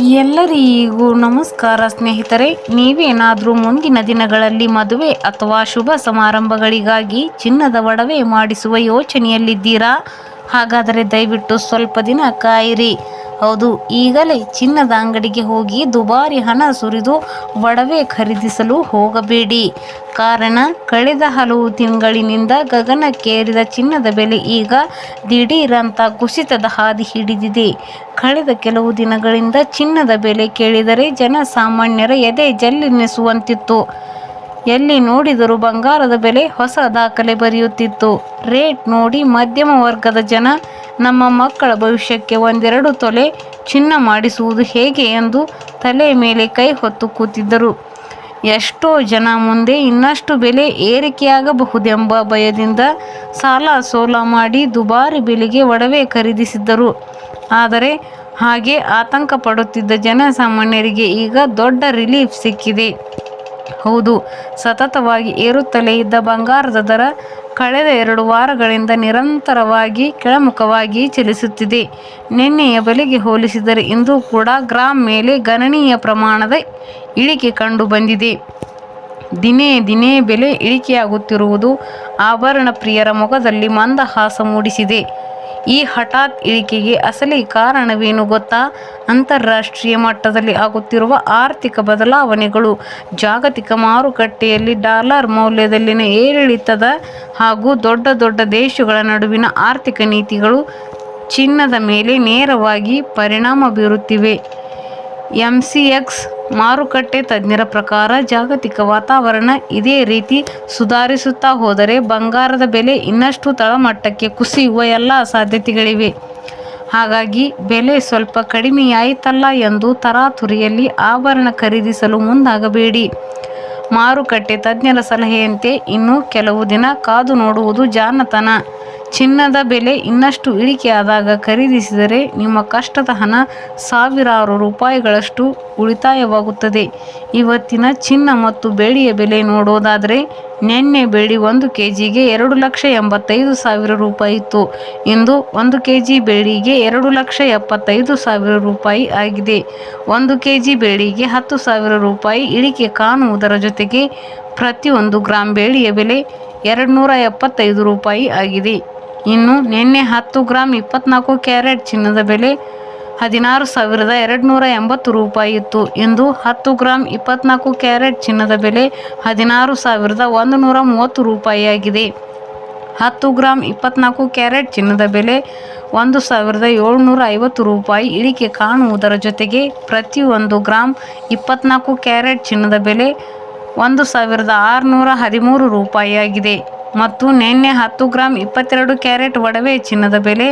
ಎಲ್ಲರಿಗೂ ನಮಸ್ಕಾರ ಸ್ನೇಹಿತರೆ. ನೀವೇನಾದರೂ ಮುಂದಿನ ದಿನಗಳಲ್ಲಿ ಮದುವೆ ಅಥವಾ ಶುಭ ಸಮಾರಂಭಗಳಿಗಾಗಿ ಚಿನ್ನದ ಒಡವೆ ಮಾಡಿಸುವ ಯೋಚನೆಯಲ್ಲಿದ್ದೀರಾ? ಹಾಗಾದರೆ ದಯವಿಟ್ಟು ಸ್ವಲ್ಪ ದಿನ ಕಾಯಿರಿ. ಹೌದು, ಈಗಲೇ ಚಿನ್ನದ ಅಂಗಡಿಗೆ ಹೋಗಿ ದುಬಾರಿ ಹಣ ಸುರಿದು ಒಡವೆ ಖರೀದಿಸಲು ಹೋಗಬೇಡಿ. ಕಾರಣ, ಕಳೆದ ಹಲವು ತಿಂಗಳಿನಿಂದ ಗಗನಕ್ಕೇರಿದ ಚಿನ್ನದ ಬೆಲೆ ಈಗ ದಿಢೀರಂತ ಕುಸಿತದ ಹಾದಿ ಹಿಡಿದಿದೆ. ಕಳೆದ ಕೆಲವು ದಿನಗಳಿಂದ ಚಿನ್ನದ ಬೆಲೆ ಕೇಳಿದರೆ ಜನಸಾಮಾನ್ಯರ ಎದೆ ಜಲ್ಲೆನ್ನಿಸುವಂತಿತ್ತು. ಎಲ್ಲಿ ನೋಡಿದರೂ ಬಂಗಾರದ ಬೆಲೆ ಹೊಸ ದಾಖಲೆ ಬರೆಯುತ್ತಿತ್ತು. ರೇಟ್ ನೋಡಿ ಮಧ್ಯಮ ವರ್ಗದ ಜನ ನಮ್ಮ ಮಕ್ಕಳ ಭವಿಷ್ಯಕ್ಕೆ ಒಂದೆರಡು ತೊಲೆ ಚಿನ್ನ ಮಾಡಿಸುವುದು ಹೇಗೆ ಎಂದು ತಲೆ ಮೇಲೆ ಕೈ ಹೊತ್ತು ಕೂತಿದ್ದರು. ಎಷ್ಟೋ ಜನ ಮುಂದೆ ಇನ್ನಷ್ಟು ಬೆಲೆ ಏರಿಕೆಯಾಗಬಹುದೆಂಬ ಭಯದಿಂದ ಸಾಲ ಸೋಲ ಮಾಡಿ ದುಬಾರಿ ಬೆಲೆಗೆ ಒಡವೆ ಖರೀದಿಸಿದ್ದರು. ಆದರೆ ಹಾಗೆ ಆತಂಕ ಪಡುತ್ತಿದ್ದ ಜನಸಾಮಾನ್ಯರಿಗೆ ಈಗ ದೊಡ್ಡ ರಿಲೀಫ್ ಸಿಕ್ಕಿದೆ. ಹೌದು, ಸತತವಾಗಿ ಏರುತ್ತಲೇ ಇದ್ದ ಬಂಗಾರದ ದರ ಕಳೆದ 2 ವಾರಗಳಿಂದ ನಿರಂತರವಾಗಿ ಕೆಳಮುಖವಾಗಿ ಚಲಿಸುತ್ತಿದೆ. ನಿನ್ನೆಯ ಬೆಲೆಗೆ ಹೋಲಿಸಿದರೆ ಇಂದು ಕೂಡ ಗ್ರಾಂ ಮೇಲೆ ಗಣನೀಯ ಪ್ರಮಾಣದ ಇಳಿಕೆ ಕಂಡು ಬಂದಿದೆ. ದಿನೇ ದಿನೇ ಬೆಲೆ ಇಳಿಕೆಯಾಗುತ್ತಿರುವುದು ಆಭರಣ ಪ್ರಿಯರ ಮೊಗದಲ್ಲಿ ಮಂದಹಾಸ ಮೂಡಿಸಿದೆ. ಈ ಹಠಾತ್ ಇಳಿಕೆಗೆ ಅಸಲಿ ಕಾರಣವೇನು ಗೊತ್ತಾ? ಅಂತಾರಾಷ್ಟ್ರೀಯ ಮಟ್ಟದಲ್ಲಿ ಆಗುತ್ತಿರುವ ಆರ್ಥಿಕ ಬದಲಾವಣೆಗಳು, ಜಾಗತಿಕ ಮಾರುಕಟ್ಟೆಯಲ್ಲಿ ಡಾಲರ್ ಮೌಲ್ಯದಲ್ಲಿನ ಏರಿಳಿತದ ಹಾಗೂ ದೊಡ್ಡ ದೊಡ್ಡ ದೇಶಗಳ ನಡುವಿನ ಆರ್ಥಿಕ ನೀತಿಗಳು ಚಿನ್ನದ ಮೇಲೆ ನೇರವಾಗಿ ಪರಿಣಾಮ ಬೀರುತ್ತಿವೆ. ಎಂಸಿಎಕ್ಸ್ ಮಾರುಕಟ್ಟೆ ತಜ್ಞರ ಪ್ರಕಾರ ಜಾಗತಿಕ ವಾತಾವರಣ ಇದೇ ರೀತಿ ಸುಧಾರಿಸುತ್ತಾ ಹೋದರೆ ಬಂಗಾರದ ಬೆಲೆ ಇನ್ನಷ್ಟು ತಳಮಟ್ಟಕ್ಕೆ ಕುಸಿಯುವ ಎಲ್ಲ ಸಾಧ್ಯತೆಗಳಿವೆ. ಹಾಗಾಗಿ ಬೆಲೆ ಸ್ವಲ್ಪ ಕಡಿಮೆಯಾಯಿತಲ್ಲ ಎಂದು ತರಾತುರಿಯಲ್ಲಿ ಆಭರಣ ಖರೀದಿಸಲು ಮುಂದಾಗಬೇಡಿ. ಮಾರುಕಟ್ಟೆ ತಜ್ಞರ ಸಲಹೆಯಂತೆ ಇನ್ನು ಕೆಲವು ದಿನ ಕಾದು ನೋಡುವುದು ಜಾಣತನ. ಚಿನ್ನದ ಬೆಲೆ ಇನ್ನಷ್ಟು ಇಳಿಕೆಯಾದಾಗ ಖರೀದಿಸಿದರೆ ನಿಮ್ಮ ಕಷ್ಟದ ಹಣ ಸಾವಿರಾರು ರೂಪಾಯಿಗಳಷ್ಟು ಉಳಿತಾಯವಾಗುತ್ತದೆ. ಇವತ್ತಿನ ಚಿನ್ನ ಮತ್ತು ಬೆಳ್ಳಿಯ ಬೆಲೆ ನೋಡೋದಾದರೆ ನಿನ್ನೆ ಬೆಳ್ಳಿ 1 ಕೆಜಿಗೆ 2,85,000 ರೂಪಾಯಿ ಇತ್ತು. ಇಂದು 1 ಕೆಜಿ ಬೆಳ್ಳಿಗೆ 2,75,000 ರೂಪಾಯಿ ಆಗಿದೆ. 1 ಕೆಜಿ ಬೆಳ್ಳಿಗೆ 10,000 ರೂಪಾಯಿ ಇಳಿಕೆ ಕಾಣುವುದರ ಜೊತೆಗೆ ಪ್ರತಿ 1 ಗ್ರಾಂ ಬೆಳ್ಳಿಯ ಬೆಲೆ 275 ರೂಪಾಯಿ ಆಗಿದೆ. ಇನ್ನು ನಿನ್ನೆ 10 ಗ್ರಾಂ 24 ಕ್ಯಾರೆಟ್ ಚಿನ್ನದ ಬೆಲೆ 16,280 ರೂಪಾಯಿ ಇತ್ತು. ಇಂದು 10 ಗ್ರಾಂ 24 ಕ್ಯಾರೆಟ್ ಚಿನ್ನದ ಬೆಲೆ 16,130 ರೂಪಾಯಿಯಾಗಿದೆ. 10 ಗ್ರಾಂ 24 ಕ್ಯಾರೆಟ್ ಚಿನ್ನದ ಬೆಲೆ 1,750 ರೂಪಾಯಿ ಇಳಿಕೆ ಕಾಣುವುದರ ಜೊತೆಗೆ ಪ್ರತಿ 1 ಗ್ರಾಂ 24 ಕ್ಯಾರೆಟ್ ಚಿನ್ನದ ಬೆಲೆ 1,613 ರೂಪಾಯಿಯಾಗಿದೆ. ಮತ್ತು ನಿನ್ನೆ 10 ಗ್ರಾಂ 22 ಕ್ಯಾರೆಟ್ ಒಡವೆ ಚಿನ್ನದ ಬೆಲೆ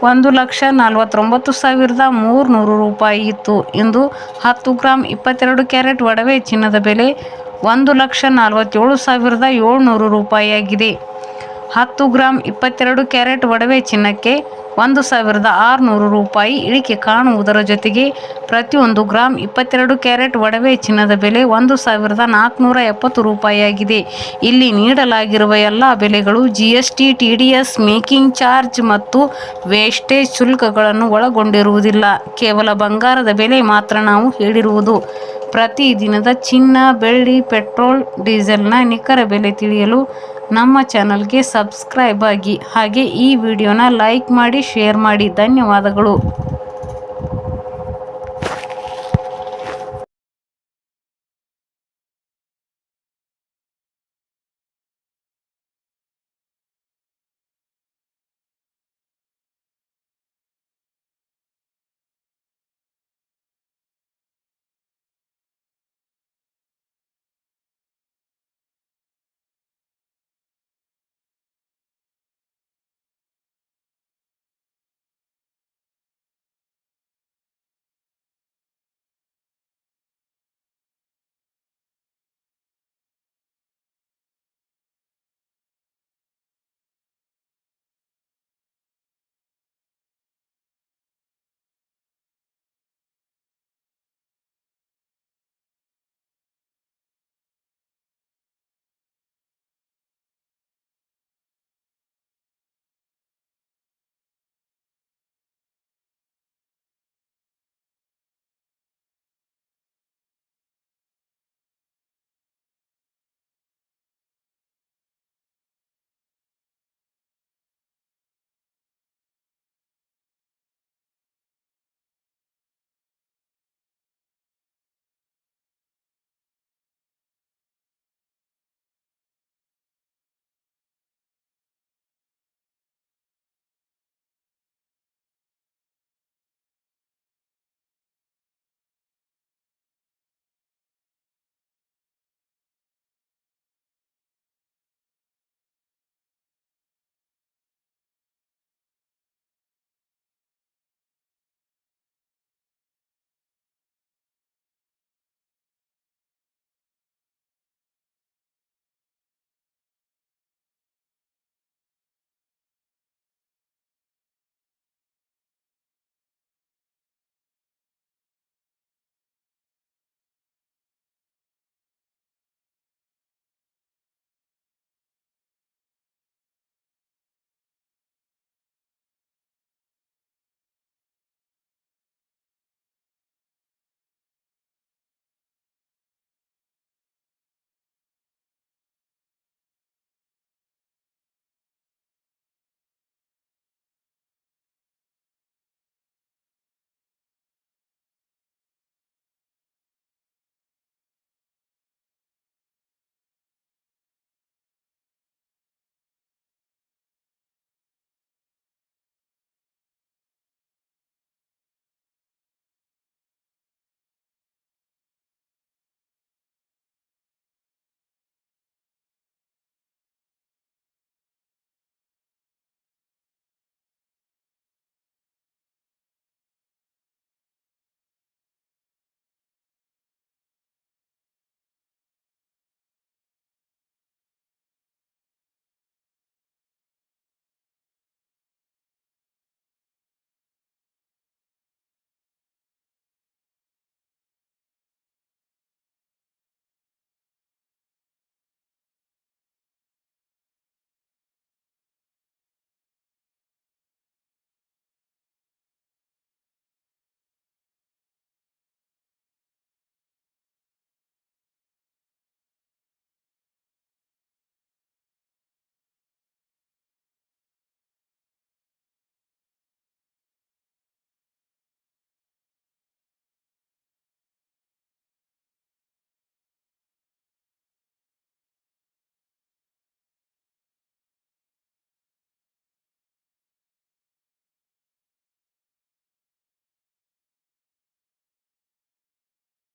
1,49,300 ರೂಪಾಯಿ ಇತ್ತು. ಇಂದು 10 ಗ್ರಾಂ 22 ಕ್ಯಾರೆಟ್ ಒಡವೆ ಚಿನ್ನದ ಬೆಲೆ 1,47,700 ರೂಪಾಯಿಯಾಗಿದೆ. 10 ಗ್ರಾಂ 22 ಕ್ಯಾರೆಟ್ ಒಡವೆ ಚಿನ್ನಕ್ಕೆ 1,600 ರೂಪಾಯಿ ಇಳಿಕೆ ಕಾಣುವುದರ ಜೊತೆಗೆ ಪ್ರತಿ 1 ಗ್ರಾಂ 22 ಕ್ಯಾರೆಟ್ ಒಡವೆ ಚಿನ್ನದ ಬೆಲೆ 1,470 ರೂಪಾಯಿಯಾಗಿದೆ. ಇಲ್ಲಿ ನೀಡಲಾಗಿರುವ ಎಲ್ಲ ಬೆಲೆಗಳು GST, TDS, ಮೇಕಿಂಗ್ ಚಾರ್ಜ್ ಮತ್ತು ವೇಸ್ಟೇಜ್ ಶುಲ್ಕಗಳನ್ನು ಒಳಗೊಂಡಿರುವುದಿಲ್ಲ. ಕೇವಲ ಬಂಗಾರದ ಬೆಲೆ ಮಾತ್ರ ನಾವು ಹೇಳಿರುವುದು. ಪ್ರತಿ ದಿನದ ಚಿನ್ನ, ಬೆಳ್ಳಿ, ಪೆಟ್ರೋಲ್, ಡೀಸೆಲ್ನ ನಿಖರ ಬೆಲೆ ತಿಳಿಯಲು ನಮ್ಮ ಚಾನಲ್ಗೆ ಸಬ್ಸ್ಕ್ರೈಬ್ ಆಗಿ. ಹಾಗೆ ಈ ವಿಡಿಯೋನ ಲೈಕ್ ಮಾಡಿ, ಶೇರ್ ಮಾಡಿ. ಧನ್ಯವಾದಗಳು.